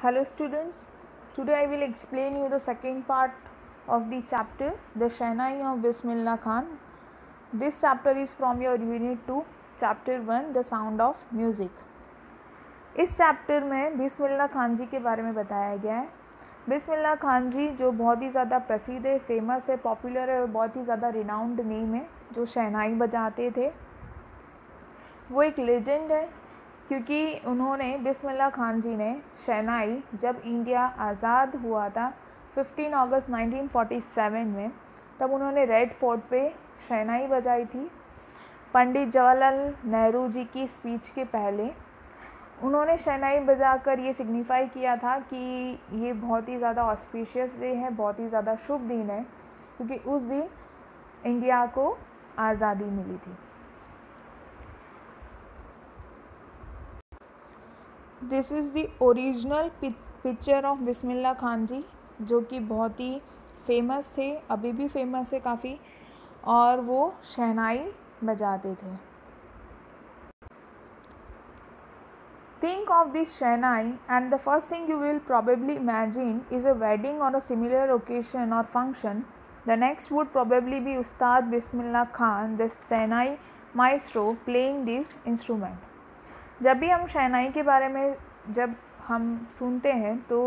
Hello students, today I will explain you the second part of the chapter The Shehnai of Bismillah Khan. This chapter is from your unit 2, chapter 1 The Sound of Music. इस chapter में बिस्मिल्लाह खान जी के बारे में बताया गया है। बिस्मिल्लाह खान जी जो बहुत ही ज़्यादा प्रसिद्ध है, फेमस है, पॉपुलर है और बहुत ही ज़्यादा रिनाउंड नेम है, जो शहनाई बजाते थे। वो एक लेजेंड है क्योंकि उन्होंने बिस्मिल्लाह खान जी ने शहनाई जब इंडिया आज़ाद हुआ था 15 अगस्त 1947 में, तब उन्होंने रेड फोर्ट पे शहनाई बजाई थी। पंडित जवाहरलाल नेहरू जी की स्पीच के पहले उन्होंने शहनाई बजाकर ये सिग्निफाई किया था कि ये बहुत ही ज़्यादा ऑस्पिशियस डे है, बहुत ही ज़्यादा शुभ दिन है, क्योंकि उस दिन इंडिया को आज़ादी मिली थी। This is the original picture of Bismillah Khan ji, जो कि बहुत ही फेमस थे, अभी भी फेमस है काफ़ी, और वो शहनाई बजाते थे। Think of this Shehnai and the first thing you will probably imagine is a wedding or a similar occasion or function. The next would probably be Ustad Bismillah Khan, the Shehnai maestro, playing this instrument. जब भी हम शहनाई के बारे में जब हम सुनते हैं तो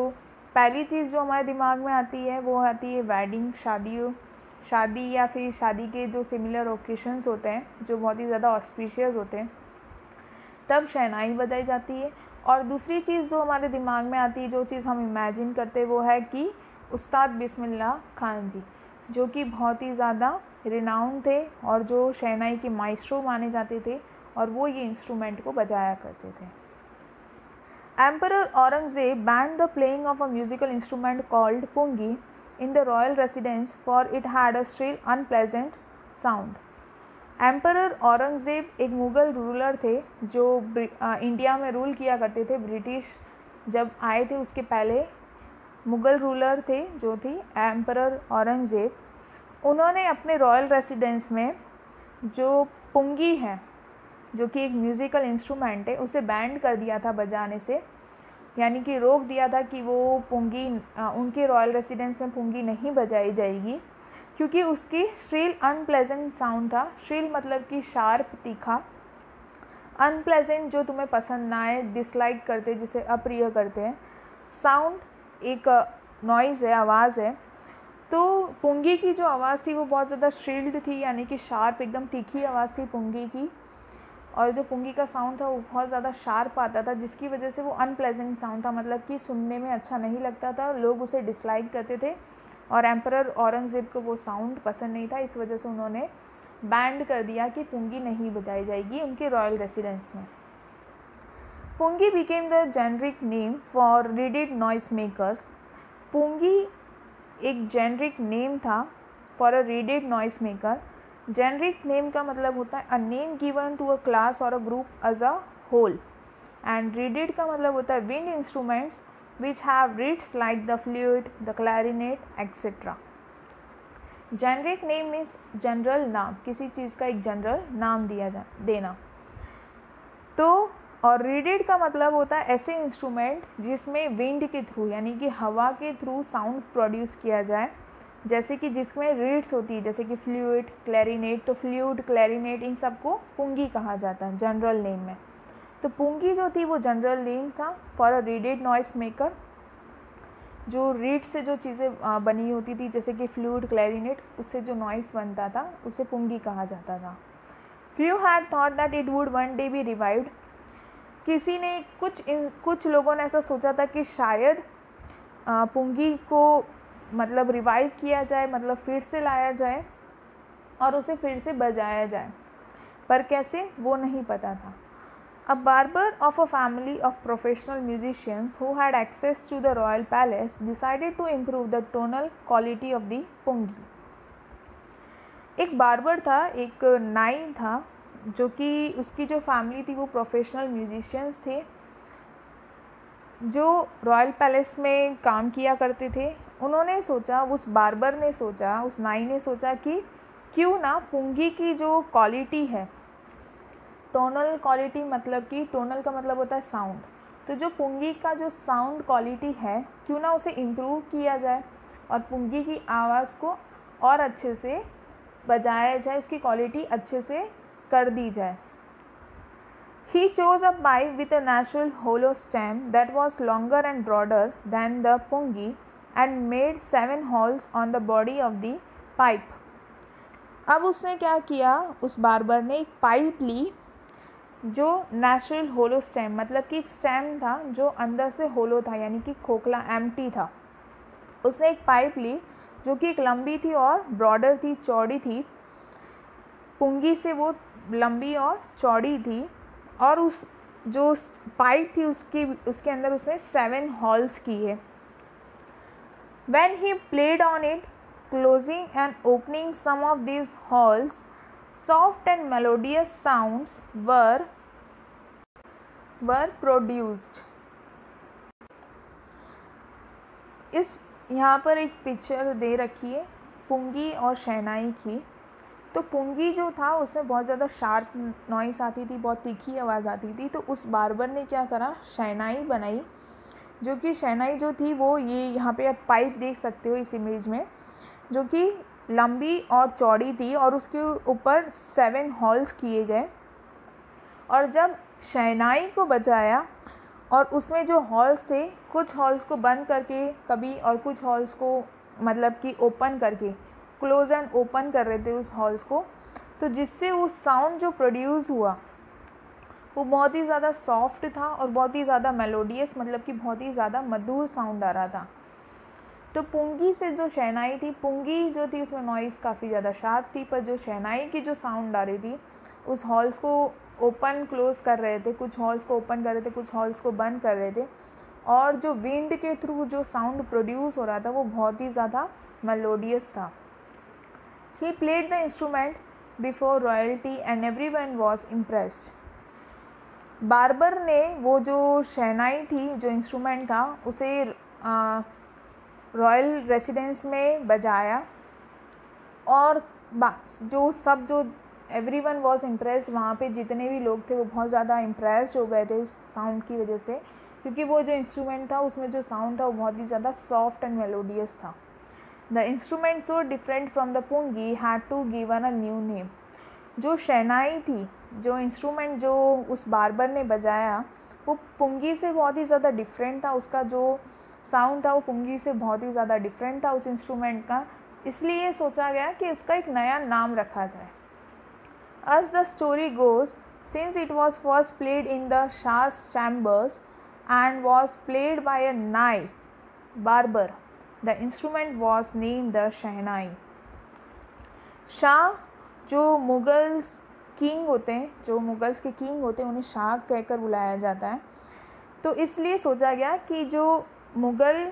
पहली चीज़ जो हमारे दिमाग में आती है वो आती है वेडिंग, शादी या फिर शादी के जो सिमिलर ओकेशंस होते हैं जो बहुत ही ज़्यादा ऑस्पिशियस होते हैं, तब शहनाई बजाई जाती है। और दूसरी चीज़ जो हमारे दिमाग में आती है, जो चीज़ हम इमेजिन करते हैं, वो है कि उस्ताद बिस्मिल्लाह खान जी, जो कि बहुत ही ज़्यादा रिनाउंड थे और जो शहनाई के माइस्ट्रो माने जाते थे, और वो ये इंस्ट्रूमेंट को बजाया करते थे। Emperor Aurangzeb banned the playing of a musical instrument called pungi in the royal residence for it had a shrill unpleasant sound. Emperor Aurangzeb एक मुग़ल रूलर थे जो इंडिया में रूल किया करते थे। ब्रिटिश जब आए थे उसके पहले मुग़ल रूलर थे जो थी एम्परर औरंगज़ेब। उन्होंने अपने रॉयल रेसिडेंस में जो पुंगी है, जो कि एक म्यूज़िकल इंस्ट्रूमेंट है, उसे बैंड कर दिया था बजाने से, यानी कि रोक दिया था कि वो पुंगी उनके रॉयल रेसिडेंस में पुंगी नहीं बजाई जाएगी, क्योंकि उसकी श्रील अनप्लेजेंट साउंड था। श्रील मतलब कि शार्प, तीखा, अनप्लेजेंट जो तुम्हें पसंद ना आए, डिसलाइक करते, जिसे अप्रिय करते हैं। साउंड एक नॉइज़ है, आवाज़ है। तो पुंगी की जो आवाज़ थी वो बहुत ज़्यादा श्रील्ड थी, यानी कि शार्प, एकदम तीखी आवाज़ थी पुंगी की, और जो पुंगी का साउंड था वो बहुत ज़्यादा शार्प आता था, जिसकी वजह से वो अनप्लेजेंट साउंड था, मतलब कि सुनने में अच्छा नहीं लगता था, लोग उसे डिसलाइक करते थे, और एम्परर औरंगज़ेब को वो साउंड पसंद नहीं था। इस वजह से उन्होंने बैंड कर दिया कि पुंगी नहीं बजाई जाएगी उनके रॉयल रेसिडेंस में। Pungi became the generic name for reeded noise makers. Pungi एक जेनरिक नेम था for a reeded noise maker. Generic name का मतलब होता है a name given to a class और a group as a whole, and reeded का मतलब होता है wind instruments which have reeds like the flute, the clarinet, etc. Generic name means general नाम, किसी चीज़ का एक जनरल नाम देना। तो और रीडेड का मतलब होता है ऐसे इंस्ट्रूमेंट जिसमें विंड के थ्रू, यानी कि हवा के थ्रू साउंड प्रोड्यूस किया जाए, जैसे कि जिसमें रीड्स होती है, जैसे कि फ्लूट, क्लैरिनेट। तो फ्लूट, क्लैरिनेट, इन सबको पुंगी कहा जाता है जनरल नेम में। तो पुंगी जो थी वो जनरल नेम था for a reeded noise maker. जो रीड से जो चीज़ें बनी होती थी, जैसे कि फ्लूट, क्लैरिनेट, उससे जो नॉइस बनता था उसे पुंगी कहा जाता था। Few had thought that it would one day B revived. कुछ लोगों ने ऐसा सोचा था कि शायद पुंगी को मतलब रिवाइव किया जाए, मतलब फिर से लाया जाए और उसे फिर से बजाया जाए, पर कैसे वो नहीं पता था। A barber of a family of professional musicians who had access to the royal palace decided to improve the tonal quality of the pungi. एक बार्बर था, एक नाई था, जो कि उसकी जो फैमिली थी वो प्रोफेशनल म्यूजिशियंस थे जो रॉयल पैलेस में काम किया करते थे। उन्होंने सोचा, उस बार्बर ने सोचा, उस नाई ने सोचा कि क्यों ना पुंगी की जो क्वालिटी है, टोनल क्वालिटी, मतलब कि टोनल का मतलब होता है साउंड, तो जो पुंगी का जो साउंड क्वालिटी है क्यों ना उसे इम्प्रूव किया जाए और पुंगी की आवाज़ को और अच्छे से बजाया जाए, उसकी क्वालिटी अच्छे से कर दी जाए। He chose a pipe with a natural hollow stem that was longer and broader than the pungi and made 7 holes on the body of the pipe. अब उसने क्या किया, उस बार्बर ने एक पाइप ली जो नेचुरल होलो स्टेम, मतलब कि एक स्टेम था जो अंदर से होलो था, यानी कि खोखला एम्प्टी था। उसने एक पाइप ली जो कि एक लंबी थी और ब्रॉडर थी, चौड़ी थी। पुंगी से वो लंबी और चौड़ी थी और उस जो पाइप थी उसके अंदर उसने 7 होल्स किए। When he played on it, closing and opening some of these holes, soft and melodious sounds were produced. इस यहाँ पर एक पिक्चर दे रखी है पुंगी और शहनाई की। तो पुंगी जो था उसमें बहुत ज़्यादा शार्प नॉइस आती थी, बहुत तीखी आवाज़ आती थी। तो उस बार्बर ने क्या करा, शहनाई बनाई, जो कि शहनाई जो थी वो ये यहाँ पे आप पाइप देख सकते हो इस इमेज में, जो कि लंबी और चौड़ी थी और उसके ऊपर 7 होल्स किए गए। और जब शहनाई को बजाया और उसमें जो हॉल्स थे, कुछ हॉल्स को बंद करके कभी और कुछ हॉल्स को मतलब कि ओपन करके, क्लोज एंड ओपन कर रहे थे उस हॉल्स को, तो जिससे वो साउंड जो प्रोड्यूस हुआ वो बहुत ही ज़्यादा सॉफ्ट था और बहुत ही ज़्यादा मेलोडियस, मतलब कि बहुत ही ज़्यादा मधुर साउंड आ रहा था। तो पुंगी से जो शहनाई थी, पुंगी जो थी उसमें नॉइज़ काफ़ी ज़्यादा शार्प थी, पर जो शहनाई की जो साउंड आ रही थी उस हॉल्स को ओपन क्लोज कर रहे थे, कुछ हॉल्स को ओपन कर रहे थे, कुछ हॉल्स को बंद कर रहे थे, और जो विंड के थ्रू जो साउंड प्रोड्यूस हो रहा था वो बहुत ही ज़्यादा मेलोडियस था। He played the instrument before royalty and everyone was impressed. Barber ने वो जो शहनाई थी, जो इंस्ट्रूमेंट था, उसे रॉयल रेसिडेंस में बजाया और जो एवरीवन वाज इम्प्रेस्ड, वहाँ पे जितने भी लोग थे वो बहुत ज़्यादा इम्प्रेस्ड हो गए थे उस साउंड की वजह से, क्योंकि वो जो इंस्ट्रूमेंट था उसमें जो साउंड था वो बहुत ही ज़्यादा सॉफ्ट एंड मेलोडियस था। The instrument so different from the pungi had to given a new name. जो शहनाई थी, जो इंस्ट्रूमेंट जो उस बार्बर ने बजाया वो पुंगी से बहुत ही ज़्यादा डिफरेंट था, उसका जो साउंड था वो पुंगी से बहुत ही ज़्यादा डिफरेंट था उस इंस्ट्रूमेंट का, इसलिए सोचा गया कि उसका एक नया नाम रखा जाए। As the story goes, since it was first played in the Shah's chambers and was played by a Nai barber, the instrument was named the शहनाई। शाह जो मुगल्स किंग होते हैं, जो मुगल्स के किंग होते हैं, उन्हें शाह कहकर बुलाया जाता है। तो इसलिए सोचा गया कि जो मुग़ल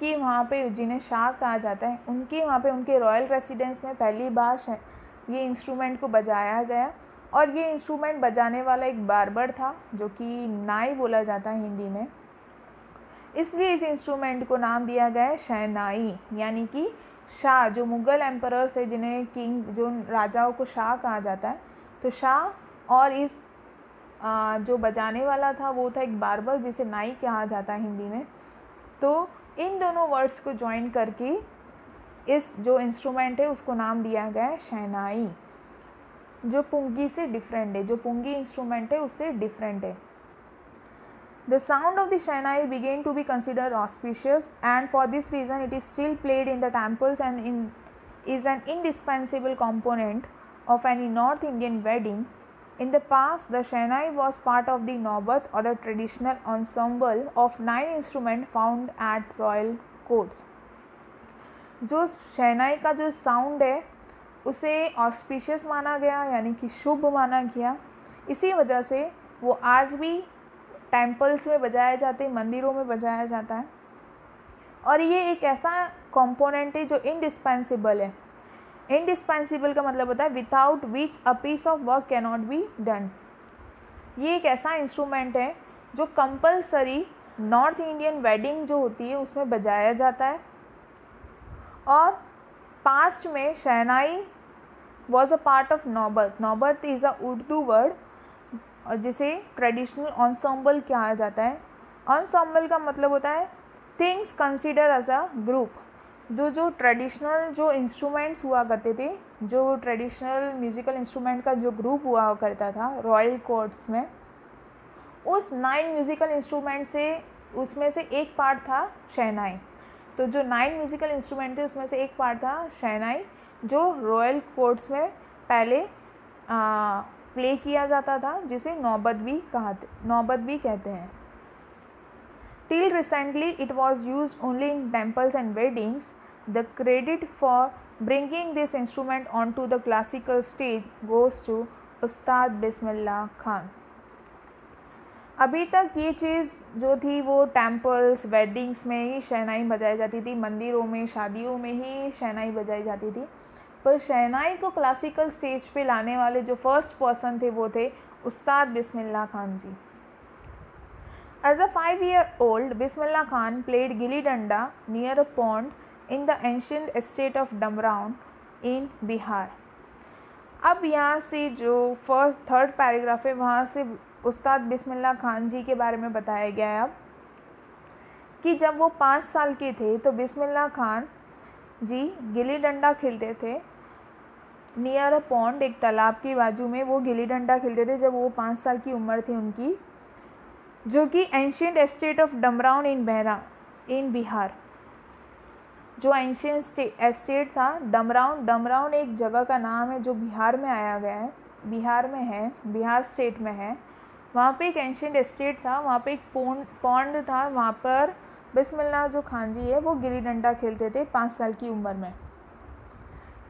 की वहाँ पे जिन्हें शाह कहा जाता है, उनकी वहाँ पे उनके रॉयल रेसिडेंस में पहली बार ये इंस्ट्रूमेंट को बजाया गया। और ये इंस्ट्रूमेंट बजाने वाला एक बार्बर था जो कि नाई बोला जाता है हिंदी में, इसलिए इस इंस्ट्रूमेंट को नाम दिया गया है शहनाई, यानी कि शाह जो मुग़ल एम्परर्स है, जिन्हें किंग, जो राजाओं को शाह कहा जाता है, तो शाह और इस जो बजाने वाला था वो था एक बार्बर जिसे नाई कहा जाता है हिंदी में। तो इन दोनों वर्ड्स को ज्वाइन करके इस जो इंस्ट्रूमेंट है उसको नाम दिया गया है शहनाई, जो पुंगी से डिफरेंट है, जो पुंगी इंस्ट्रूमेंट है उससे डिफरेंट है। The sound of the Shehnai began to be considered auspicious, and for this reason it is still played in the temples and is an indispensable component of any North Indian wedding. In the past, the Shehnai was part of the Naubat, or a traditional ensemble of 9 instruments found at royal courts. जो शहनाई का जो sound है उसे auspicious माना गया, यानी कि शुभ माना गया। इसी वजह से वो आज भी टेम्पल्स में बजाया जाते हैं, मंदिरों में बजाया जाता है। और ये एक ऐसा कंपोनेंट है जो इंडिस्पेंसिबल है। इंडिस्पेंसिबल का मतलब होता है without which a piece of work can not be done. ये एक ऐसा इंस्ट्रूमेंट है जो कंपलसरी नॉर्थ इंडियन वेडिंग जो होती है उसमें बजाया जाता है। और पास्ट में शहनाई वॉज अ पार्ट ऑफ नौबत। नौबत इज़ अ उर्दू वर्ड और जिसे ट्रेडिशनल ensemble कहा जाता है। ensemble का मतलब होता है things consider as a group. जो ट्रेडिशनल जो इंस्ट्रूमेंट्स हुआ करते थे, जो ट्रेडिशनल म्यूज़िकल इंस्ट्रूमेंट का जो ग्रुप हुआ करता था रॉयल कोर्ट्स में, उस 9 म्यूज़िकल इंस्ट्रूमेंट से उसमें से एक पार्ट था शहनाई। तो जो 9 म्यूज़िकल इंस्ट्रूमेंट थे उसमें से एक पार्ट था शहनाई, जो रॉयल कोर्ट्स में पहले प्ले किया जाता था, जिसे नौबत भी कहते हैं। Till recently, it was used only in temples and weddings. The credit for bringing this instrument onto the classical stage goes to उस्ताद बिस्मिल्लाह खान। अभी तक ये चीज़ जो थी वो टेम्पल्स, वेडिंग्स में ही शहनाई बजाई जाती थी, मंदिरों में, शादियों में ही शहनाई बजाई जाती थी। पर शहनाई को क्लासिकल स्टेज पे लाने वाले जो फर्स्ट पर्सन थे वो थे उस्ताद बिस्मिल्लाह खान जी। As a 5-year-old, Bismillah Khan played gilli danda near a pond in the ancient estate of Damraun in Bihar. अब यहाँ से जो थर्ड पैराग्राफ है वहाँ से उस्ताद बिस्मिल्लाह खान जी के बारे में बताया गया है अब कि जब वो 5 साल के थे तो बिस्मिल्लाह खान जी गिल्ली डंडा खेलते थे नियर अ पॉन्ड, एक तालाब के बाजू में वो गिल्ली डंडा खेलते थे जब वो 5 साल की उम्र थी उनकी, जो कि एंशियंट एस्टेट ऑफ डमराउन इन बिहार, जो एंशियंट एस्टेट था डमराउन एक जगह का नाम है जो बिहार में आया गया है, बिहार में है, बिहार स्टेट में है। वहाँ पे एक एंशियंट एस्टेट था, वहाँ पे एक पॉन्ड था, वहाँ पर बिस्मिल्लाह जो खान जी है वो गिल्ली डंडा खेलते थे 5 साल की उम्र में।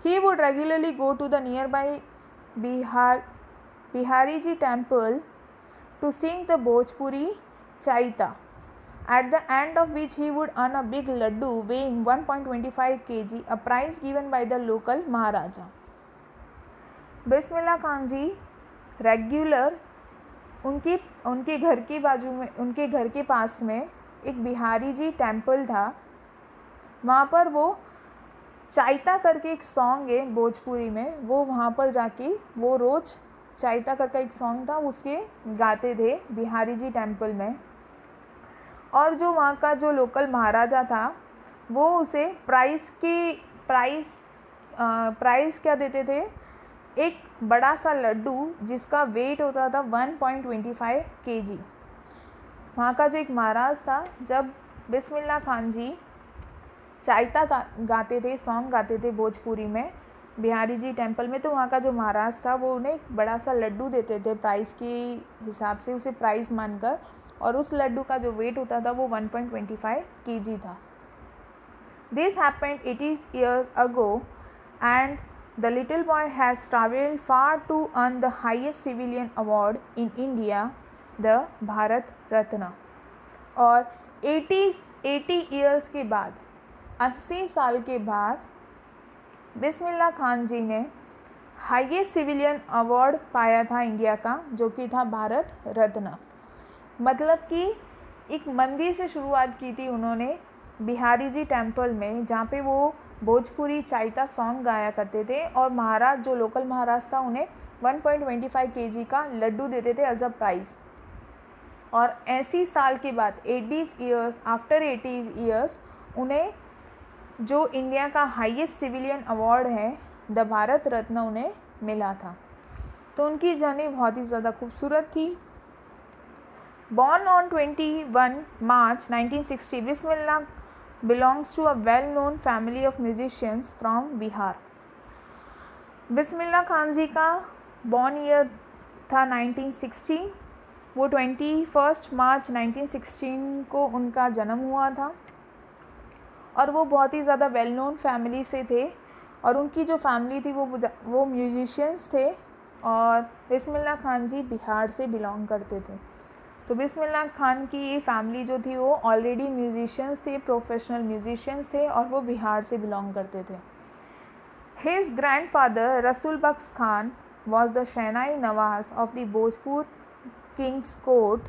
He would regularly go to the nearby Bihari Ji temple to sing the Bhojpuri Chaita, at the end of which he would earn a big laddu weighing 1.25 kg, a prize given by the local Maharaja. Bismillah Khan ji regular उनके घर के बाजू में, उनके घर के पास में एक बिहारी जी टेम्पल था, वहाँ पर वो चाइता करके एक सॉन्ग है भोजपुरी में, वो वहाँ पर जाके वो रोज़ चाइता करके एक सॉन्ग था उसके गाते थे बिहारी जी टेम्पल में। और जो वहाँ का जो लोकल महाराजा था वो उसे प्राइस क्या देते थे, एक बड़ा सा लड्डू जिसका वेट होता था 1.25 kg। वहाँ का जो एक महाराज था, जब बिस्मिल्लाह खान जी चाइता गाते थे, सॉन्ग गाते थे भोजपुरी में बिहारी जी टेम्पल में, तो वहाँ का जो महाराज था वो उन्हें एक बड़ा सा लड्डू देते थे प्राइस के हिसाब से, उसे प्राइस मानकर, और उस लड्डू का जो वेट होता था वो 1.25 kg था। This happened 80 years ago and the little boy has traveled far to earn the highest civilian award in India, the Bharat Ratna. और 80 years के बाद, 80 साल के बाद बिस्मिल्लाह खान जी ने हाईएस्ट सिविलियन अवार्ड पाया था इंडिया का, जो कि था भारत रत्न। मतलब कि एक मंदिर से शुरुआत की थी उन्होंने बिहारी जी टेम्पल में, जहाँ पे वो भोजपुरी चाइता सॉन्ग गाया करते थे, और महाराज जो लोकल महाराज था उन्हें 1.25 kg का लड्डू देते थे एज अ प्राइज़। और 80 साल के बाद 80 years उन्हें जो इंडिया का हाईएस्ट सिविलियन अवार्ड है द भारत रत्न उन्हें मिला था। तो उनकी जर्नी बहुत ही ज़्यादा खूबसूरत थी। Born on 21 March 1960, Bismillah belongs to a well-known family of musicians from Bihar. Bismillah Khan ji का बॉर्न ईयर था 1960, वो 21 March 1916 को उनका जन्म हुआ था, और वो बहुत ही ज़्यादा वेल नोन फैमिली से थे, और उनकी जो फैमिली थी वो म्यूजिशियंस थे, और बिस्मिल्लाह खान जी बिहार से बिलोंग करते थे। तो बिस्मिल्लाह खान की ये फैमिली जो थी वो ऑलरेडी म्यूजिशियंस थे, प्रोफेशनल म्यूजिशियंस थे, और वो बिहार से बिलोंग करते थे। His grandfather Rasool Bakhsh Khan was the shehnai nawaz of the Bhojpur kings court.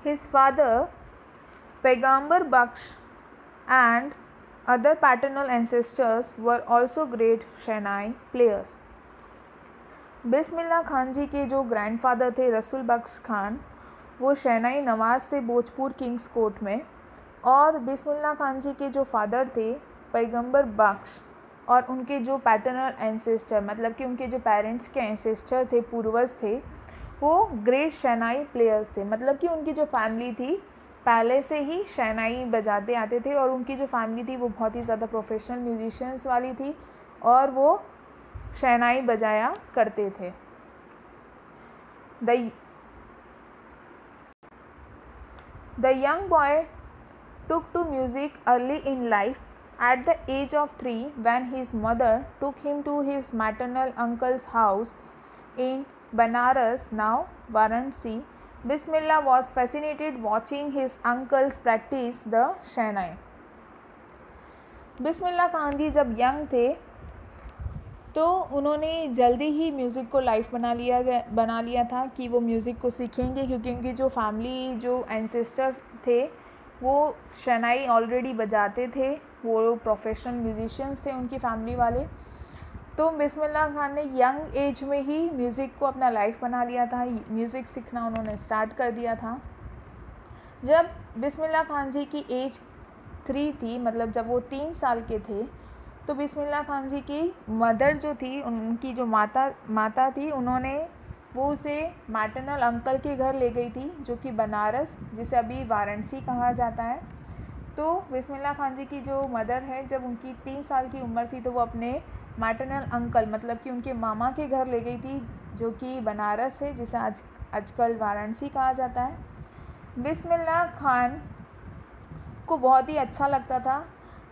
His father Paigambar Bakhsh and other paternal ancestors were also great shehnai players। Bismillah Khan ji के जो ग्रैंडफादर थे रसूल बख्श खान, वो शहनाई नवाज़ थे भोजपुर किंग्स कोर्ट में, और बिस्मिल्लाह खान जी के जो फादर थे पैगंबर बख्श, और उनके जो पैटर्नल एंसेस्टर मतलब कि उनके जो पेरेंट्स के एंसेस्टर थे, पूर्वज थे, वो ग्रेट शहनाई प्लेयर्स थे। मतलब कि उनकी जो फैमिली थी पहले से ही शहनाई बजाते आते थे, और उनकी जो फैमिली थी वो बहुत ही ज़्यादा प्रोफेशनल म्यूजिशियंस वाली थी, और वो शहनाई बजाया करते थे। The young boy took to music early in life. At the age of 3, when his mother took him to his maternal uncle's house in Banaras, now Varanasi, Bismillah was fascinated watching his uncles practice the शहनाई। बिस्मिल्लाह खान जी जब young थे तो उन्होंने जल्दी ही music को life बना लिया था कि वो म्यूज़िक को सीखेंगे, क्योंकि उनकी जो फैमिली जो एंसेस्टर थे वो शहनाई ऑलरेडी बजाते थे, वो प्रोफेशनल म्यूजिशियंस थे उनकी फैमिली वाले। तो बिस्मिल्लाह खान ने यंग एज में ही म्यूज़िक को अपना लाइफ बना लिया था, म्यूज़िक सीखना उन्होंने स्टार्ट कर दिया था। जब बिस्मिल्लाह खान जी की एज 3 थी, मतलब जब वो 3 साल के थे, तो बिस्मिल्लाह खान जी की मदर जो थी, उनकी जो माता थी, उन्होंने वो उसे मैटरनल अंकल के घर ले गई थी, जो कि बनारस, जिसे अभी वाराणसी कहा जाता है। तो बिस्मिल्लाह खान जी की जो मदर है, जब उनकी 3 साल की उम्र थी तो वो अपने मैटरनल अंकल मतलब कि उनके मामा के घर ले गई थी, जो कि बनारस है, जिसे आजकल वाराणसी कहा जाता है। बिस्मिल्लाह खान को बहुत ही अच्छा लगता था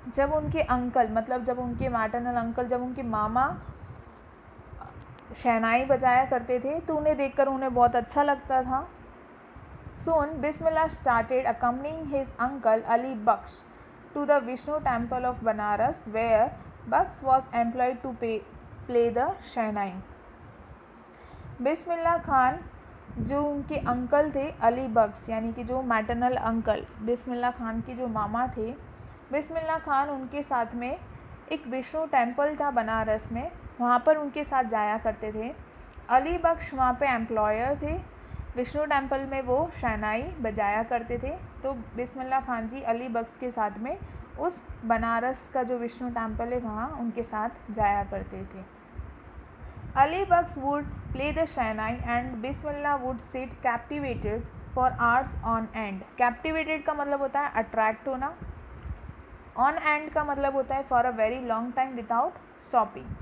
जब उनके अंकल मतलब जब उनके मैटरनल अंकल, जब उनके मामा शहनाई बजाया करते थे, तो उन्हें देखकर उन्हें बहुत अच्छा लगता था। Soon Bismillah started accompanying his uncle Ali Baksh to the Vishnu temple of Banaras, where Baksh was employed to play the शहनाई। बिस्मिल्लाह खान जो उनके अंकल थे अली बख्श, यानी कि जो मैटरनल अंकल बिस्मिल्लाह खान के जो मामा थे, बिस्मिल्लाह खान उनके साथ में एक विष्णु टेम्पल था बनारस में, वहाँ पर उनके साथ जाया करते थे। अली बख्श वहाँ पे एम्प्लॉयर थे, विष्णु टेम्पल में वो शहनाई बजाया करते थे। तो बिस्मिल्लाह खान जी अली बख्श के साथ में उस बनारस का जो विष्णु टेम्पल है वहाँ उनके साथ जाया करते थे। Ali Bakhsh would play the shehnai and Bismillah would sit captivated for hours on end. Captivated का मतलब होता है अट्रैक्ट होना, ऑन एंड का मतलब होता है for a very long time without stopping.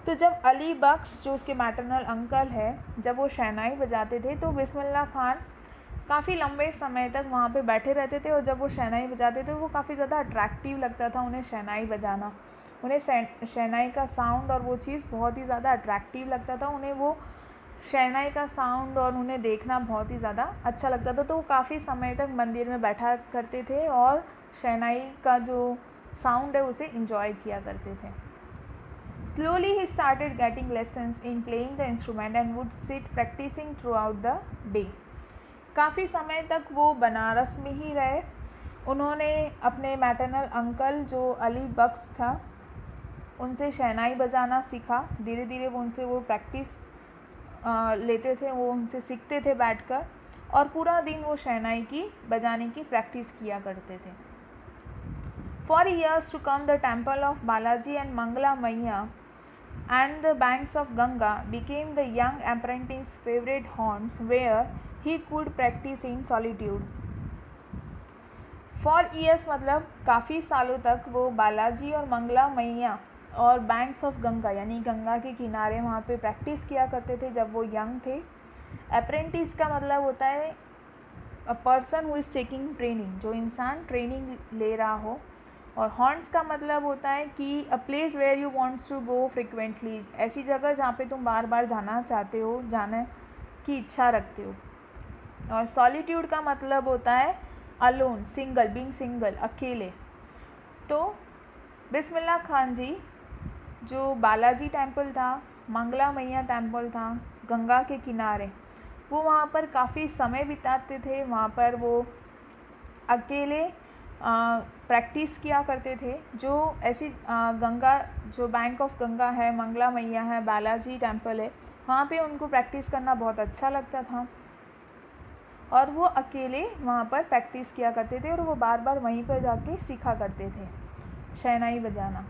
तो जब अली बख्श जो उसके मैटरनल अंकल है, जब वो शहनाई बजाते थे तो बिस्मिल्लाह खान काफ़ी लंबे समय तक वहाँ पे बैठे रहते थे, और जब वो शहनाई बजाते थे वो काफ़ी ज़्यादा अट्रैक्टिव लगता था उन्हें शहनाई बजाना। उन्हें शहनाई का साउंड और वो चीज़ बहुत ही ज़्यादा अट्रैक्टिव लगता था, उन्हें वो शहनाई का साउंड और उन्हें देखना बहुत ही ज़्यादा अच्छा लगता था। तो वो काफ़ी समय तक मंदिर में बैठा करते थे और शहनाई का जो साउंड है उसे इंजॉय किया करते थे। Slowly he started getting lessons in playing the instrument and would sit practicing throughout the day. काफ़ी समय तक वो बनारस में ही रहे। उन्होंने अपने मैटरनल अंकल जो अली बख्श था उनसे शहनाई बजाना सीखा। धीरे धीरे वो उनसे वो प्रैक्टिस लेते थे, वो उनसे सीखते थे बैठकर, और पूरा दिन वो शहनाई की बजाने की प्रैक्टिस किया करते थे। For years to come, the temple of Balaji and Mangala Maiya and the banks of Ganga became the young apprentice's favorite haunts, where he could practice in solitude. For years मतलब काफ़ी सालों तक वो बालाजी और मंगला मैया और बैंक्स ऑफ गंगा यानी गंगा के किनारे वहाँ पे प्रैक्टिस किया करते थे जब वो यंग थे। अप्रेंटिस का मतलब होता है a person who is taking training, जो इंसान ट्रेनिंग ले रहा हो। और हॉन्ट्स का मतलब होता है कि a place where you wants to go frequently, ऐसी जगह जहाँ पे तुम बार बार जाना चाहते हो, जाने की इच्छा रखते हो। और सॉलिट्यूड का मतलब होता है अलोन, सिंगल, बीइंग सिंगल, अकेले। तो बिस्मिल्लाह खान जी जो बालाजी टेम्पल था, मंगला मैया टेम्पल था गंगा के किनारे, वो वहाँ पर काफ़ी समय बिताते थे। वहाँ पर वो अकेले प्रैक्टिस किया करते थे। जो ऐसी गंगा, जो बैंक ऑफ गंगा है, मंगला मैया है, बालाजी टेम्पल है, वहाँ पे उनको प्रैक्टिस करना बहुत अच्छा लगता था। और वो अकेले वहाँ पर प्रैक्टिस किया करते थे और वो बार बार वहीं पर जाके सीखा करते थे शहनाई बजाना.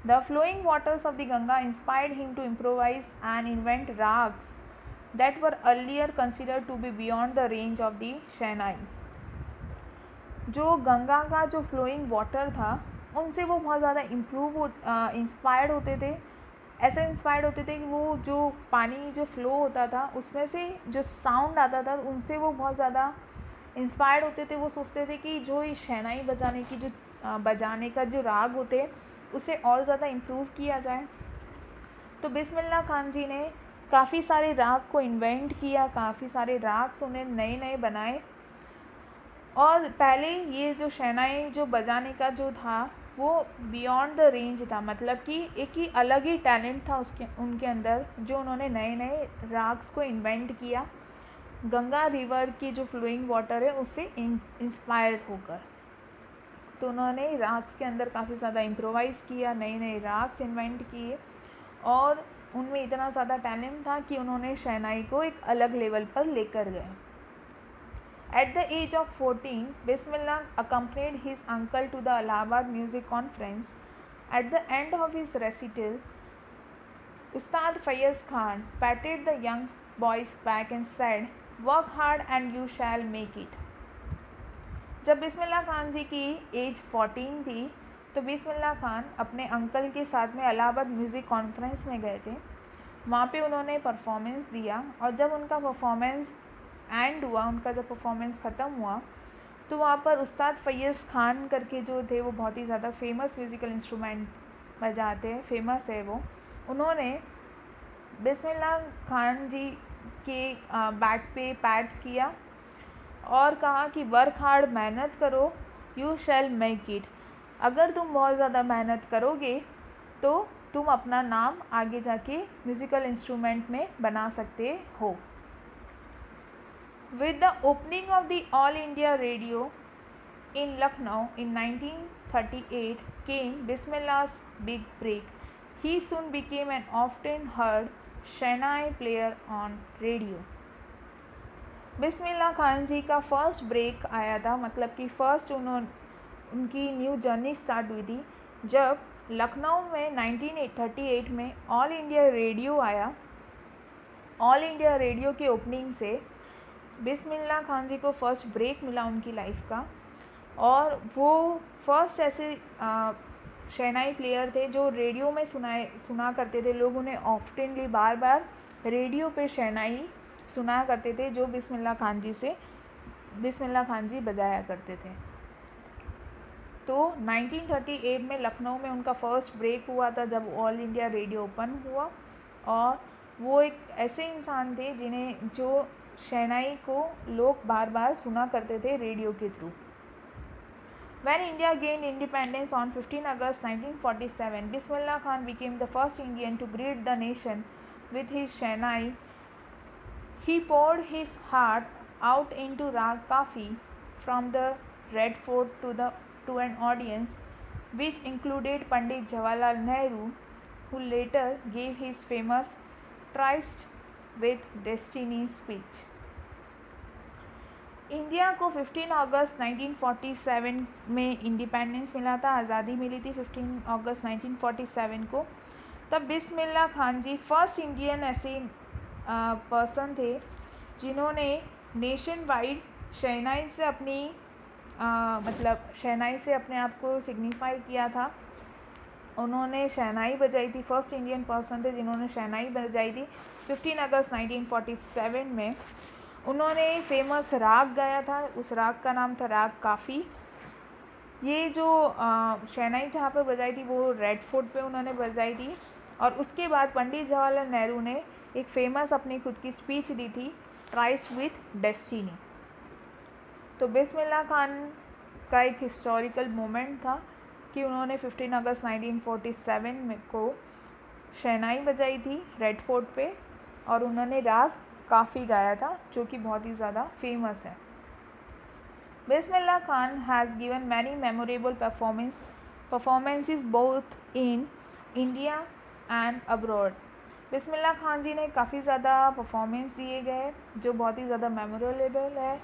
The flowing waters of the Ganga inspired him to improvise and invent ragas that were earlier considered to be beyond the range of the shehnai. जो गंगा का जो फ्लोइंग वाटर था उनसे वो बहुत ज़्यादा इंस्पायर्ड होते थे. ऐसे इंस्पायर्ड होते थे कि वो जो पानी जो फ्लो होता था उसमें से जो साउंड आता था उनसे वो बहुत ज़्यादा इंस्पायर्ड होते थे. वो सोचते थे कि जो ये शहनाई बजाने की जो बजाने का जो राग होते हैं उसे और ज़्यादा इम्प्रूव किया जाए. तो बिस्मिल्लाह खान जी ने काफ़ी सारे राग को इन्वेंट किया, काफ़ी सारे राग्स उन्हें नए नए बनाए. और पहले ये जो शहनाई जो बजाने का जो था वो बियॉन्ड द रेंज था, मतलब कि एक ही अलग ही टैलेंट था उनके अंदर जो उन्होंने नए नए राग्स को इन्वेंट किया गंगा रिवर की जो फ्लोइंग वाटर है उससे इंस्पायर होकर. तो उन्होंने राग्स के अंदर काफ़ी ज़्यादा इम्प्रोवाइज़ किया, नए नए राग्स इन्वेंट किए और उनमें इतना ज़्यादा टैलेंट था कि उन्होंने शहनाई को एक अलग लेवल पर लेकर गए. At the age of 14, Bismillah accompanied his uncle to the Allahabad Music Conference. At the end of his recital, Ustad Fayaz Khan patted the young boy's back and said, "Work hard and you shall make it." जब बिस्मिल्लाह खान जी की as 14 थी तो बिस्मिल्लाह खान अपने uncle के साथ में Allahabad music conference में गए थे. वहाँ पे उन्होंने परफॉर्मेंस दिया और जब उनका परफॉर्मेंस एंड हुआ, उनका जब परफॉर्मेंस ख़त्म हुआ तो वहाँ पर उस्ताद फैज़ खान करके जो थे वो बहुत ही ज़्यादा फेमस म्यूज़िकल इंस्ट्रूमेंट बजाते हैं, फेमस है वो. उन्होंने बिस्मिल्लाह खान जी के बैक पे पैट किया और कहा कि वर्क हार्ड, मेहनत करो, यू शैल मेक इट. अगर तुम बहुत ज़्यादा मेहनत करोगे तो तुम अपना नाम आगे जाके म्यूज़िकल इंस्ट्रूमेंट में बना सकते हो. With the opening of the All India Radio in Lucknow in 1938 came Bismillah's big break. He soon became an often heard Shehnai player on radio. बिस्मिल्लाह खान जी का फर्स्ट ब्रेक आया था, मतलब कि फ़र्स्ट उनकी न्यू जर्नी स्टार्ट हुई थी जब लखनऊ में 1938 में ऑल इंडिया रेडियो आया. ऑल इंडिया रेडियो के ओपनिंग से बिस्मिल्लाह खान जी को फर्स्ट ब्रेक मिला उनकी लाइफ का और वो फर्स्ट ऐसे शहनाई प्लेयर थे जो रेडियो में सुना करते थे. लोग उन्हें ऑफ्टनली बार बार रेडियो पे शहनाई सुना करते थे जो बिस्मिल्लाह खान जी बजाया करते थे. तो 1938 में लखनऊ में उनका फर्स्ट ब्रेक हुआ था जब ऑल इंडिया रेडियो ओपन हुआ और वो एक ऐसे इंसान थे जिन्हें जो शहनाई को लोग बार बार सुना करते थे रेडियो के through. When India gained independence on 15 August 1947, Bismillah Khan became the first Indian to greet the nation with his Shehnai. He poured his heart out into Rag Kafi from the Red Fort to an audience which included Pandit Jawaharlal Nehru, who later gave his famous Tryst with Destiny speech. India को 15 अगस्त 1947 में independence मिला था, आज़ादी मिली थी 15 अगस्त 1947 को. तब बिस्मिल्लाह Khan ji first Indian ऐसे पर्सन थे जिन्होंने नेशन वाइड शहनाई से शहनाई से अपने आप को सिग्निफाई किया था. उन्होंने शहनाई बजाई थी, फर्स्ट इंडियन पर्सन थे जिन्होंने शहनाई बजाई थी 15 अगस्त 1947 में. उन्होंने फेमस राग गाया था, उस राग का नाम था राग काफ़ी. ये जो शहनाई जहाँ पर बजाई थी वो रेड फोर्ट पे उन्होंने बजाई थी और उसके बाद पंडित जवाहरलाल नेहरू ने एक फेमस अपनी खुद की स्पीच दी थी, ट्राइस्ट विथ डेस्टिनी. तो बिस्मिल्लाह खान का एक हिस्टोरिकल मोमेंट था कि उन्होंने 15 अगस्त 1947 में को शहनाई बजाई थी रेड फोर्ट पे और उन्होंने राग काफ़ी गाया था जो कि बहुत ही ज़्यादा फेमस है. Bismillah Khan has given many memorable performances both in India and abroad. Bismillah Khan ji ने काफ़ी ज़्यादा परफॉर्मेंस दिए गए जो बहुत ही ज़्यादा मेमोरेबल है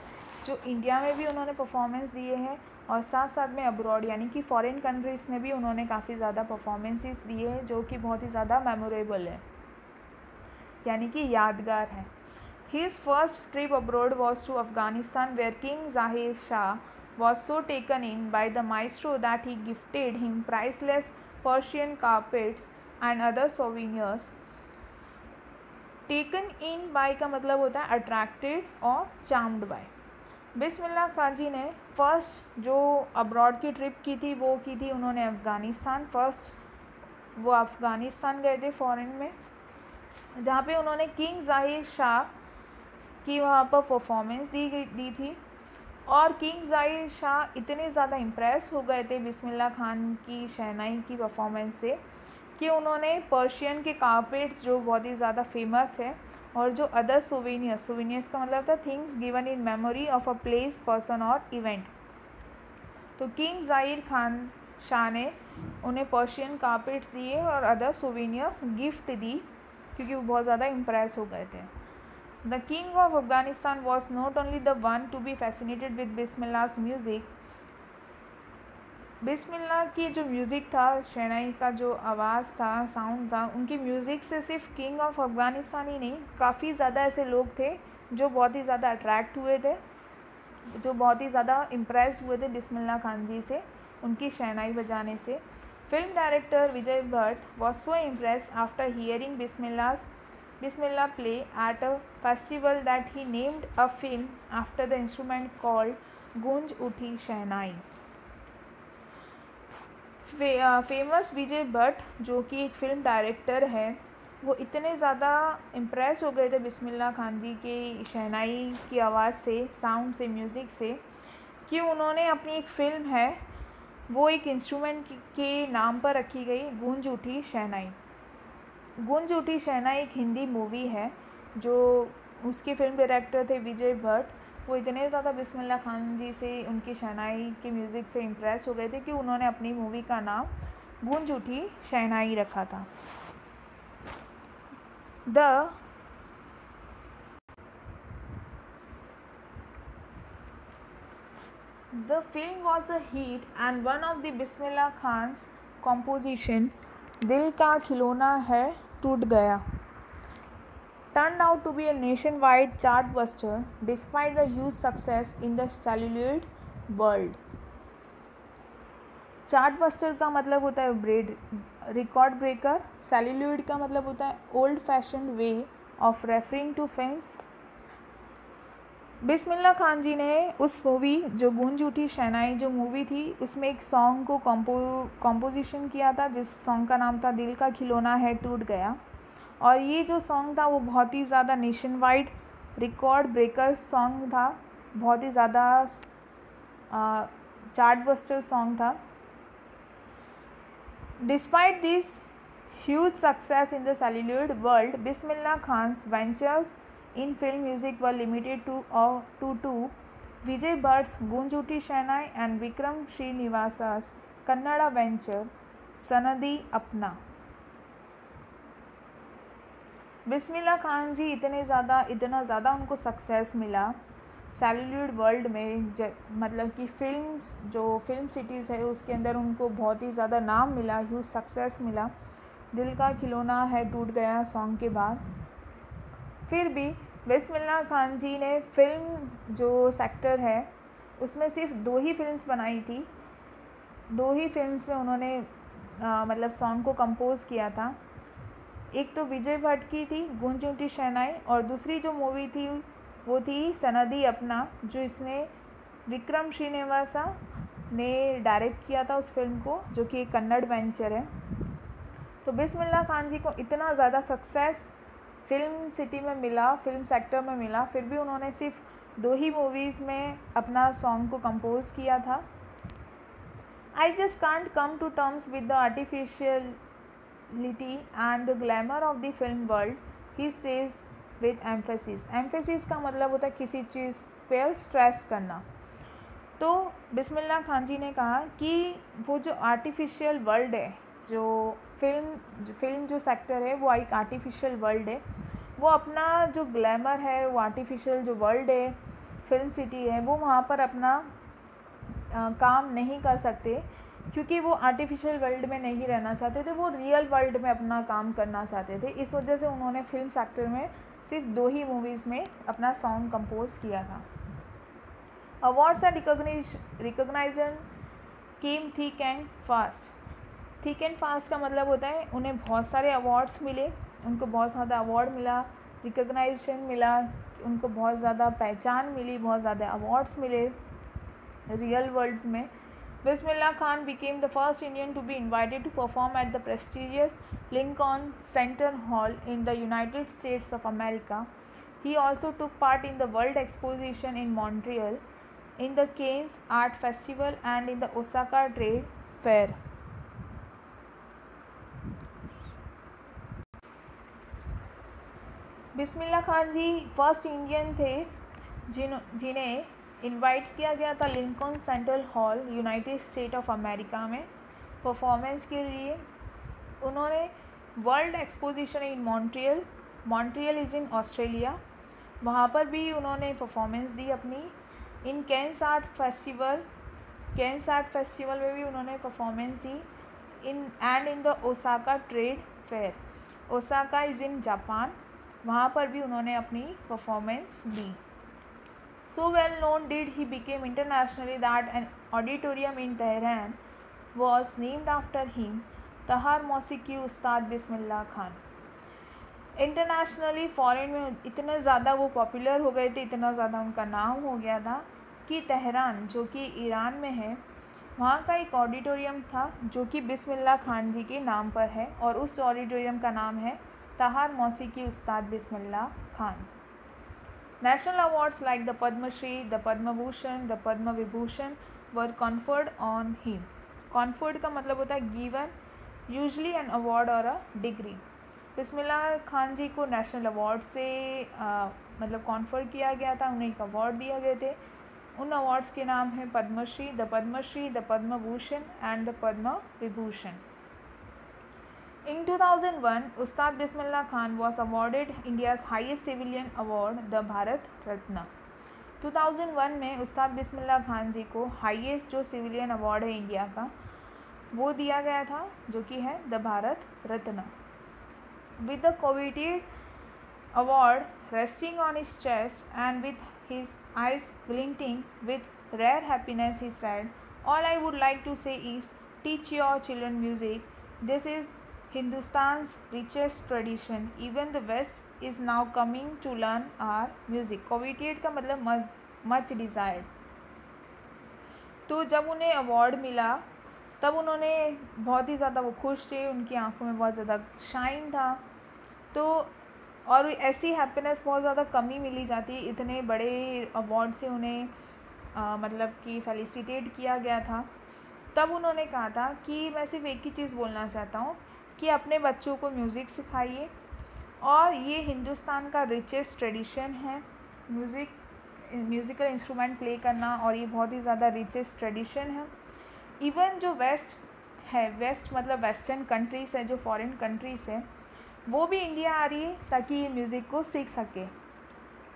जो इंडिया में भी उन्होंने परफॉर्मेंस दिए हैं और साथ साथ में अब्रॉड यानी कि फॉरेन कंट्रीज़ में भी उन्होंने काफ़ी ज़्यादा परफॉर्मेंसेस दिए हैं जो कि बहुत ही ज़्यादा मेमोरेबल है, यानी कि यादगार है। His first trip abroad was to Afghanistan, where King Zahir Shah was so taken in by the maestro that he gifted him priceless Persian carpets and other souvenirs. Taken in by का मतलब होता है attracted और charmed by। बिस्मिल्लाह खान जी ने first जो abroad की trip की थी वो की थी उन्होंने अफ़गानिस्तान। फर्स्ट वो अफ़गानिस्तान गए थे फॉरेन में, जहाँ पे उन्होंने किंग ज़ाहिर शाह की वहाँ पर परफॉर्मेंस दी थी। और किंग ज़ाहिर शाह इतने ज़्यादा इम्प्रेस हो गए थे बिस्मिल्लाह खान की शहनाई की परफॉर्मेंस से कि उन्होंने पर्शियन के कारपेट्स जो बहुत ही ज़्यादा फेमस है और जो अदर सोवेनियर्स का मतलब था things given in memory of a place, person और इवेंट। तो किंग ज़ाहिर खान शाह ने उन्हें पर्शियन कारपेट्स दिए और अदर सोवेनियर्स गिफ्ट दी क्योंकि वो बहुत ज़्यादा इम्प्रेस हो गए थे। The king of Afghanistan was not only the one to be fascinated with बिस्मिल्लाह's म्यूज़िक। बिस्मिल्लाह की जो म्यूज़िक था, शहनाई का जो आवाज़ था, साउंड था, उनकी म्यूज़िक से सिर्फ किंग ऑफ अफ़गानिस्तान ही नहीं, काफ़ी ज़्यादा ऐसे लोग थे जो बहुत ही ज़्यादा अट्रैक्ट हुए थे, जो बहुत ही ज़्यादा इम्प्रेस हुए थे बिस्मिल्लाह खान जी से, उनकी शहनाई बजाने से। Film director Vijay Bhatt was so impressed after hearing Bismillah play at a festival that he named a film after the instrument called गूंज उठी शहनाई। फेमस विजय भट्ट जो कि एक फ़िल्म डायरेक्टर है, वो इतने ज़्यादा इम्प्रेस हो गए थे बिस्मिल्लाह खान जी की शहनाई की आवाज़ से, साउंड से, म्यूज़िक से, कि उन्होंने अपनी एक फ़िल्म है वो एक इंस्ट्रूमेंट के नाम पर रखी गई, गूंज उठी शहनाई। गूंज उठी शहनाई एक हिंदी मूवी है जो उसके फिल्म डायरेक्टर थे विजय भट्ट। वो इतने ज़्यादा बिस्मिल्लाह खान जी से, उनकी शहनाई के म्यूज़िक से इम्प्रेस हो गए थे कि उन्होंने अपनी मूवी का नाम गूंज उठी शहनाई रखा था। The film was a hit and one of the Bismillah Khan's composition, दिल का खिलौना है टूट गया, turned out to be a nationwide chartbuster despite the huge success in the celluloid world. Chartbuster का मतलब होता है रिकॉर्ड ब्रेकर, सेल्यूलॉइड का मतलब होता है old fashion way of referring to films. Bismillah Khan ji ने उस मूवी जो गूंज उठी शहनाई जो मूवी थी उसमें एक सॉन्ग को कंपोजिशन किया था जिस सॉन्ग का नाम था दिल का खिलौना है टूट गया। और ये जो सॉन्ग था वो बहुत ही ज़्यादा nation wide record breaker song था, बहुत ही ज़्यादा चार्टबस्टर सॉन्ग था। Despite this huge success in the celluloid world, Bismillah Khan's ventures in film music were limited to two, Vijay Bhatt's Goonj Uthi Shehnai and Vikram Srinivasa's Kannada venture Sanadi Apna। बिस्मिल्लाह खान जी इतना ज़्यादा उनको success मिला celluloid world में, मतलब कि film cities है उसके अंदर उनको बहुत ही ज़्यादा नाम मिला, ह्यूज सक्सेस मिला दिल का खिलौना है टूट गया सॉन्ग के बाद। फिर भी बिस्मिल्लाह खान जी ने फिल्म जो सेक्टर है उसमें सिर्फ 2 ही फिल्म्स बनाई थी, 2 ही फिल्म्स में उन्होंने मतलब सॉन्ग को कंपोज़ किया था। एक तो विजय भट्ट की थी गूंज उठी शहनाई और दूसरी जो मूवी थी वो थी सनदी अपना, जो इसमें विक्रम श्रीनिवासा ने डायरेक्ट किया था उस फिल्म को, जो कि एक कन्नड़ वेंचर है। तो बिस्मिल्लाह खान जी को इतना ज़्यादा सक्सेस फिल्म सिटी में मिला, फिल्म सेक्टर में मिला, फिर भी उन्होंने सिर्फ 2 ही मूवीज़ में अपना सॉन्ग को कंपोज किया था। I just can't come to terms with the artificiality and the glamour of the film world, he says with emphasis. Emphasis का मतलब होता है किसी चीज़ पर स्ट्रेस करना। तो बिस्मिल्लाह खान जी ने कहा कि वो जो आर्टिफिशियल वर्ल्ड है, जो फिल्म जो सेक्टर है वो एक आर्टिफिशियल वर्ल्ड है, वो अपना जो ग्लैमर है, वो आर्टिफिशियल जो वर्ल्ड है फिल्म सिटी है, वो वहाँ पर अपना काम नहीं कर सकते, क्योंकि वो आर्टिफिशियल वर्ल्ड में नहीं रहना चाहते थे, वो रियल वर्ल्ड में अपना काम करना चाहते थे। इस वजह से उन्होंने फिल्म सेक्टर में सिर्फ 2 ही मूवीज़ में अपना सॉन्ग कंपोज किया था। Awards and recognition came thick and fast. Thick and fast का मतलब होता है उन्हें बहुत सारे अवार्ड्स मिले, उनको बहुत ज़्यादा अवार्ड मिला, रिकॉग्नाइजेशन मिला, उनको बहुत ज़्यादा पहचान मिली, बहुत ज़्यादा अवार्ड्स मिले रियल वर्ल्ड्स में। Bismillah Khan became the first Indian to be invited to perform at the prestigious Lincoln Center Hall in the United States of America. He also took part in the World Exposition in Montreal, in the Cannes Art Festival and in the Osaka Trade Fair. Bismillah Khan ji first Indian थे जिन्हें invite किया गया था Lincoln Central Hall United State of America में performance के लिए। उन्होंने world exposition in Montreal is in Australia, वहाँ पर भी उन्होंने परफॉर्मेंस दी अपनी। इन कैंस आर्ट फेस्टिवल में भी उन्होंने performance the. In the Osaka trade fair, Osaka is in Japan, वहाँ पर भी उन्होंने अपनी performance the. So well known did he became internationally that an auditorium in Tehran was named after him, तहार मौसीकी उस्ताद Bismillah Khan. Internationally foreign में इतने ज़्यादा वो पॉपुलर हो गए थे, इतना ज़्यादा उनका नाम हो गया था कि तेहरान जो कि ईरान में है, वहाँ का एक ऑडिटोरियम था जो कि बिस्मिल्लाह खान जी के नाम पर है, और उस ऑडिटोरियम का नाम है तहार मौसीकी उस्ताद Bismillah Khan. National awards like the Padma Shri, the Padma Bhushan, the Padma Vibhushan were conferred on him. Conferred का मतलब होता है given, usually an award or a degree. बिस्मिल्लाह खान जी को नेशनल अवार्ड से मतलब कॉन्फर किया गया था, उन्हें एक अवार्ड दिया गए थे। उन अवार्ड्स के नाम हैं Padmashri, the Padma Bhushan and the Padma Vibhushan. In 2001, Ustad Bismillah Khan was awarded India's highest civilian award, the Bharat Ratna. 2001 में उस्ताद बिस्मिल्लाह खान जी को हाईएस्ट जो सिविलियन अवार्ड है इंडिया का, वो दिया गया था, जो कि है the Bharat Ratna. With the coveted award resting on his chest and with his eyes glinting with rare happiness, he said, "All I would like to say is, teach your children music. This is Hindustan's richest tradition. Even the West is now coming to learn our music." Coveted का मतलब much desired। तो जब उन्हें award मिला तब उन्होंने बहुत ही ज़्यादा वो खुश थे, उनकी आंखों में बहुत ज़्यादा शाइन था। तो और ऐसी हैप्पीनेस बहुत ज़्यादा कम ही मिली जाती, इतने बड़े अवार्ड से उन्हें मतलब कि फेलिसिटेट किया गया था। तब उन्होंने कहा था कि मैं सिर्फ एक ही चीज़ बोलना चाहता हूँ कि अपने बच्चों को म्यूज़िक सिखाइए, और ये हिंदुस्तान का रिचेस्ट ट्रेडिशन है म्यूज़िकल इंस्ट्रूमेंट प्ले करना, और ये बहुत ही ज़्यादा रिचेस्ट ट्रेडिशन है। इवन जो वेस्ट है, वेस्ट मतलब वेस्टर्न कंट्रीज़ है, जो फॉरेन कंट्रीज़ है, वो भी इंडिया आ रही है ताकि ये म्यूज़िक को सीख सके।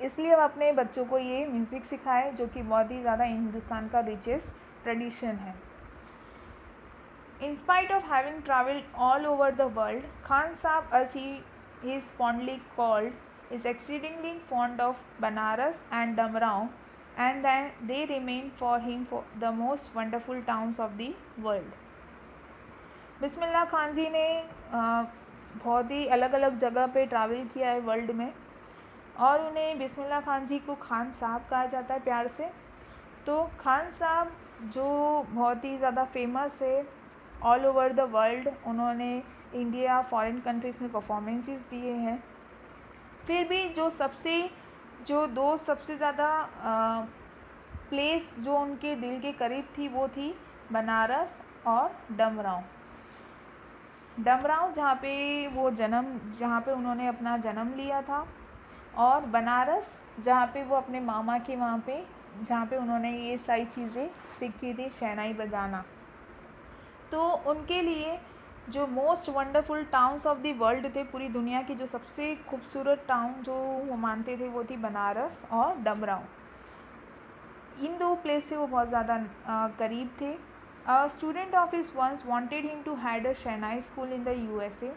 इसलिए अब अपने बच्चों को ये म्यूज़िक सिखाए, जो कि बहुत ही ज़्यादा हिंदुस्तान का रिचेस्ट ट्रेडिशन है। In spite of having travelled all over the world, Khan Saab, as he is fondly called, is exceedingly fond of Banaras and Damrao, and they remain for him for the most wonderful towns of the world. बिस्मिल्लाह खान जी ने बहुत ही अलग अलग जगह पे travel किया है world में, और उन्हें बिस्मिल्लाह खान जी को खान साहब कहा जाता है प्यार से। तो खान साहब जो बहुत ही ज़्यादा फेमस है ऑल ओवर द वर्ल्ड, उन्होंने इंडिया फॉरेन कंट्रीज़ में परफॉर्मेंसेस दिए हैं। फिर भी जो दो सबसे ज़्यादा प्लेस जो उनके दिल के करीब थी, वो थी बनारस और डमराव। डमराव जहाँ पे उन्होंने अपना जन्म लिया था, और बनारस जहाँ पे वो अपने मामा के वहाँ पे, जहाँ पे उन्होंने ये सारी चीज़ें सीखी थी, शहनाई बजाना। तो उनके लिए जो most wonderful towns of the world थे, पूरी दुनिया की जो सबसे खूबसूरत टाउन जो वो मानते थे, वो थी बनारस और डमराव। इन दो प्लेस से वो बहुत ज़्यादा करीब थे. Student of his once wanted him to had a shehnai school in the USA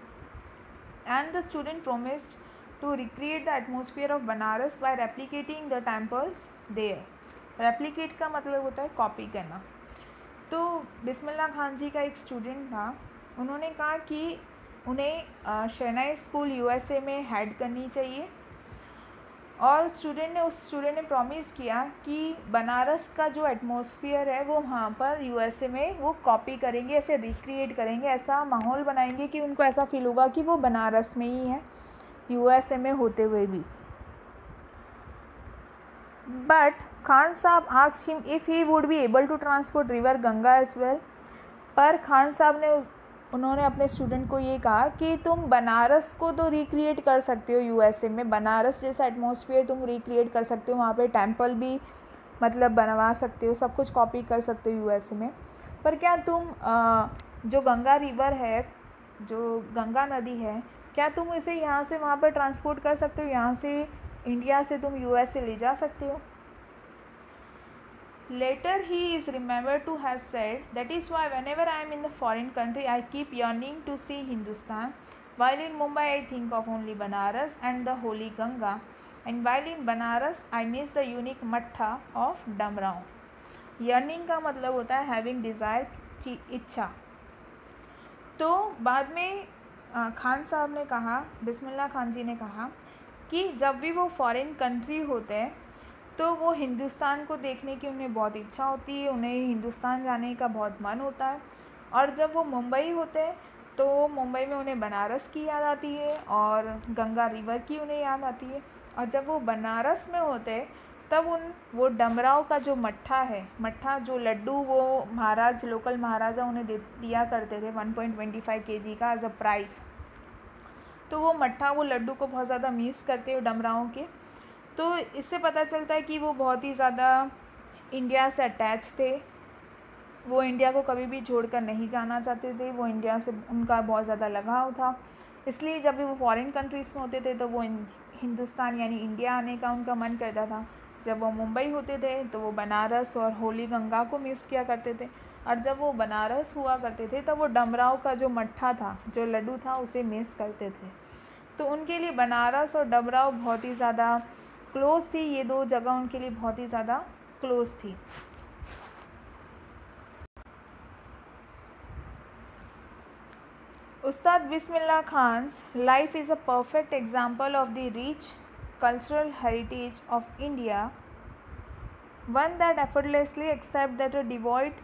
and the student promised to recreate the atmosphere of Banaras by replicating the temples there. Replicate का मतलब होता है कॉपी करना. तो बिस्मिल्लाह खान जी का एक स्टूडेंट था, उन्होंने कहा कि उन्हें शहनाई स्कूल USA में हेड करनी चाहिए, और उस स्टूडेंट ने प्रॉमिस किया कि बनारस का जो एटमॉस्फेयर है वो वहाँ पर USA में वो कॉपी करेंगे, ऐसे रिक्रिएट करेंगे, ऐसा माहौल बनाएंगे कि उनको ऐसा फील होगा कि वो बनारस में ही है USA में होते हुए भी. But Khan Sahab asked him if he would be able to transport river Ganga as well. पर खान साहब ने उन्होंने अपने स्टूडेंट को ये कहा कि तुम बनारस को तो रिक्रिएट कर सकते हो USA में, बनारस जैसा एटमॉस्फेयर तुम रिक्रिएट कर सकते हो, वहाँ पे टेंपल भी मतलब बनवा सकते हो, सब कुछ कॉपी कर सकते हो USA में, पर क्या तुम जो गंगा रिवर है, जो गंगा नदी है, क्या तुम इसे यहाँ से वहाँ पर ट्रांसपोर्ट कर सकते हो, यहाँ से इंडिया से तुम USA ले जा सकते हो. Later he is remembered to have said, that is why whenever I am in the foreign country I keep yearning to see Hindustan. While in Mumbai I think of only Banaras and the holy Ganga, and while in Banaras I miss the unique matha of Damrao. Yearning का मतलब होता है having desire, इच्छा. तो बाद में खान साहब ने कहा, बिस्मिल्लाह खान जी ने कहा कि जब भी वो फॉरेन कंट्री होते हैं तो वो हिंदुस्तान को देखने की उन्हें बहुत इच्छा होती है, उन्हें हिंदुस्तान जाने का बहुत मन होता है, और जब वो मुंबई होते हैं तो मुंबई में उन्हें बनारस की याद आती है और गंगा रिवर की उन्हें याद आती है, और जब वो बनारस में होते हैं तब वो डमराव का जो मट्ठा जो लड्डू वो लोकल महाराजा उन्हें दिया करते थे 1.25 kg का एज अ प्राइस, तो वो मट्ठा वो लड्डू को बहुत ज़्यादा मिस करते हैं डमराव के. तो इससे पता चलता है कि वो बहुत ही ज़्यादा इंडिया से अटैच थे, वो इंडिया को कभी भी छोड़कर नहीं जाना चाहते थे, वो इंडिया से उनका बहुत ज़्यादा लगाव था. इसलिए जब भी वो फॉरेन कंट्रीज़ में होते थे तो वो हिंदुस्तान यानी इंडिया आने का उनका मन करता था. जब वो मुंबई होते थे तो वो बनारस और होली गंगा को मिस किया करते थे, और जब वो बनारस हुआ करते थे तब वो डमराव का जो मट्ठा था, जो लड्डू था, उसे मिस करते थे. तो उनके लिए बनारस और डमराव बहुत ही ज़्यादा क्लोज थी, ये दो जगह उनके लिए बहुत ही ज़्यादा क्लोज थी. Ustad Bismillah Khan's life is a perfect example of the rich cultural heritage of India, one that effortlessly accepts that a devout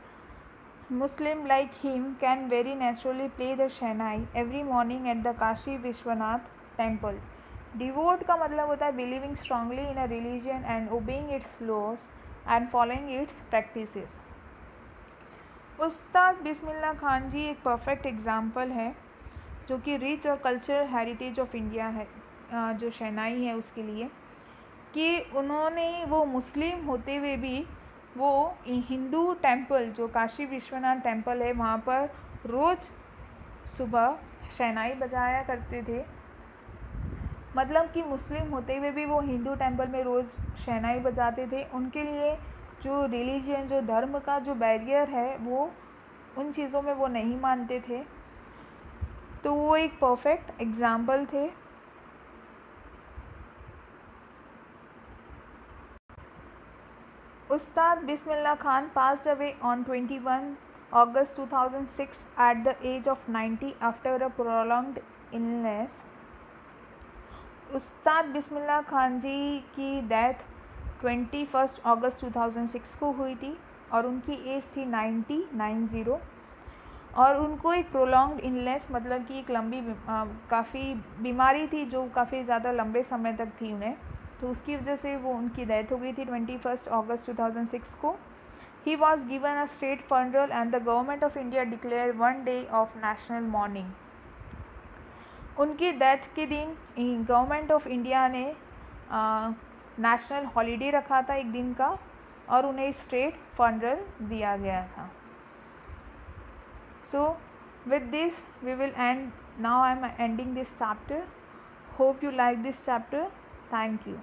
Muslim like him can very naturally play the Shehnai every morning at the Kashi Vishwanath temple. Devote का मतलब होता है believing strongly in a religion and obeying its laws and following its practices. उस्ताद बिस्मिल्लाह खान जी एक perfect example है जो कि rich और cultural heritage of India है, जो शहनाई है उसके लिए, कि उन्होंने वो मुस्लिम होते हुए भी वो हिंदू टेंपल जो काशी विश्वनाथ टेंपल है वहाँ पर रोज़ सुबह शहनाई बजाया करते थे. मतलब कि मुस्लिम होते हुए भी वो हिंदू टेंपल में रोज़ शहनाई बजाते थे. उनके लिए जो रिलीजन, जो धर्म का जो बैरियर है, वो उन चीज़ों में वो नहीं मानते थे. तो वो एक परफेक्ट एग्जाम्पल थे. Ustad Bismillah Khan passed away on 21 August 2006 at the age of 90 after a prolonged illness. उस्ताद बिस्मिल्लाह खान जी की डेथ 21 अगस्त 2006 को हुई थी और उनकी एज थी 90 और उनको एक प्रोलॉन्ग्ड इलनेस मतलब कि एक लंबी काफ़ी बीमारी थी जो काफ़ी ज़्यादा लंबे समय तक थी उन्हें, तो उसकी वजह से वो उनकी डेथ हो गई थी 21 अगस्त 2006 को. He was given a state funeral and the government of India declare 1 day of national morning. उनकी डेथ के दिन गवर्नमेंट ऑफ इंडिया ने नेशनल हॉलीडे रखा था एक दिन का और उन्हें स्टेट फनरल दिया गया था. So with this we will end. Now I am ending this chapter. Hope you like this chapter. Thank you.